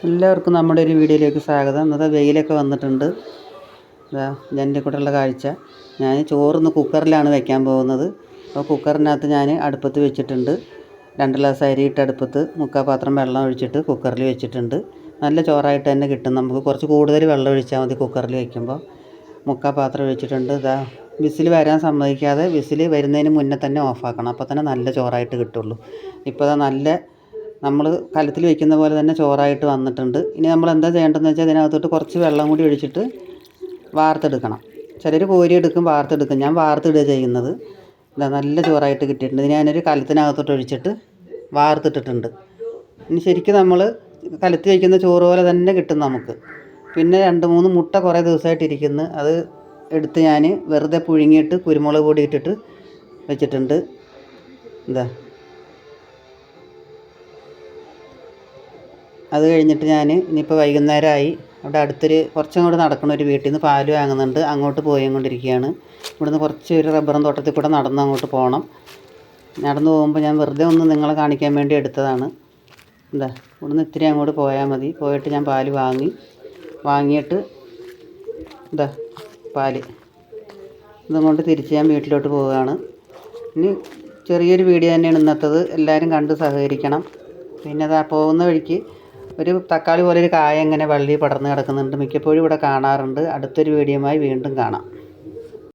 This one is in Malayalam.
എല്ലാവർക്കും നമ്മുടെ ഒരു വീഡിയോയിലേക്ക് സ്വാഗതം. ഇന്നത്തെ വെയിലൊക്കെ വന്നിട്ടുണ്ട്. ജനലിൽ കൂടെയുള്ള കാഴ്ച. ഞാൻ ചോറൊന്ന് കുക്കറിലാണ് വയ്ക്കാൻ പോകുന്നത്. അപ്പോൾ കുക്കറിനകത്ത് ഞാൻ അടുപ്പത്ത് വെച്ചിട്ടുണ്ട്. 2 ഗ്ലാസ് അരിയിട്ട് അടുപ്പത്ത് 3/4 പാത്രം വെള്ളം ഒഴിച്ചിട്ട് കുക്കറിൽ വെച്ചിട്ടുണ്ട്. നല്ല ചോറായിട്ട് തന്നെ കിട്ടും. നമുക്ക് കുറച്ച് കൂടുതൽ വെള്ളം ഒഴിച്ചാൽ മതി കുക്കറിൽ വയ്ക്കുമ്പോൾ. 3/4 പാത്രം ഒഴിച്ചിട്ടുണ്ട്. വിസിൽ വരാൻ സമ്മതിക്കാതെ വിസിൽ വരുന്നതിന് മുന്നേ തന്നെ ഓഫാക്കണം. അപ്പോൾ തന്നെ നല്ല ചോറായിട്ട് കിട്ടുള്ളൂ. ഇപ്പോൾ നല്ല നമ്മൾ കലത്തിൽ വയ്ക്കുന്ന പോലെ തന്നെ ചോറായിട്ട് വന്നിട്ടുണ്ട്. ഇനി നമ്മൾ എന്താ ചെയ്യേണ്ടതെന്ന് വെച്ചാൽ ഇതിനകത്തോട്ട് കുറച്ച് വെള്ളം കൂടി ഒഴിച്ചിട്ട് വാർത്തെടുക്കണം. ചിലർ കോരിയെടുക്കും, വാർത്തെടുക്കും. ഞാൻ വാർത്തിടുക ചെയ്യുന്നത്. നല്ല ചോറായിട്ട് കിട്ടിയിട്ടുണ്ട്. ഇനി ഞാനൊരു കലത്തിനകത്തോട്ട് ഒഴിച്ചിട്ട് വാർത്തിട്ടിട്ടുണ്ട്. ഇനി ശരിക്കും നമ്മൾ കലത്തിൽ വയ്ക്കുന്ന ചോറ് പോലെ തന്നെ കിട്ടും നമുക്ക്. പിന്നെ 2-3 മുട്ട കുറേ ദിവസമായിട്ടിരിക്കുന്നു. അത് എടുത്ത് ഞാൻ വെറുതെ പുഴുങ്ങിയിട്ട് കുരുമുളക് പൊടി ഇട്ടിട്ട് വെച്ചിട്ടുണ്ട്. അത് കഴിഞ്ഞിട്ട് ഞാൻ ഇനിയിപ്പോൾ വൈകുന്നേരമായി. അവിടെ അടുത്തൊരു കുറച്ചും കൂടെ നടക്കണം. ഒരു വീട്ടിൽ നിന്ന് പാല് വാങ്ങുന്നുണ്ട്. അങ്ങോട്ട് പോയിക്കൊണ്ടിരിക്കുകയാണ്. ഇവിടുന്ന് കുറച്ച് ഒരു റബ്ബറും തോട്ടത്തിൽ കൂടെ നടന്ന് അങ്ങോട്ട് പോകണം. നടന്നു പോകുമ്പോൾ ഞാൻ വെറുതെ ഒന്ന് നിങ്ങളെ കാണിക്കാൻ വേണ്ടി എടുത്തതാണ്. ഇവിടുന്ന് ഇത്തിരി അങ്ങോട്ട് പോയാൽ മതി. പോയിട്ട് ഞാൻ പാല് വാങ്ങിയിട്ട് പാല് ഇതും കൊണ്ട് തിരിച്ച് ഞാൻ വീട്ടിലോട്ട് പോവുകയാണ്. ഇനി ചെറിയൊരു വീഡിയോ തന്നെയാണ് ഇന്നത്തേത്. എല്ലാവരും കണ്ട് സഹകരിക്കണം. പിന്നെ പോകുന്ന വഴിക്ക് ഒരു തക്കാളി പോലെ ഒരു കായ ഇങ്ങനെ വള്ളി പടർന്ന് കിടക്കുന്നുണ്ട്. മിക്കപ്പോഴും ഇവിടെ കാണാറുണ്ട്. അടുത്തൊരു വീഡിയോയുമായി വീണ്ടും കാണാം.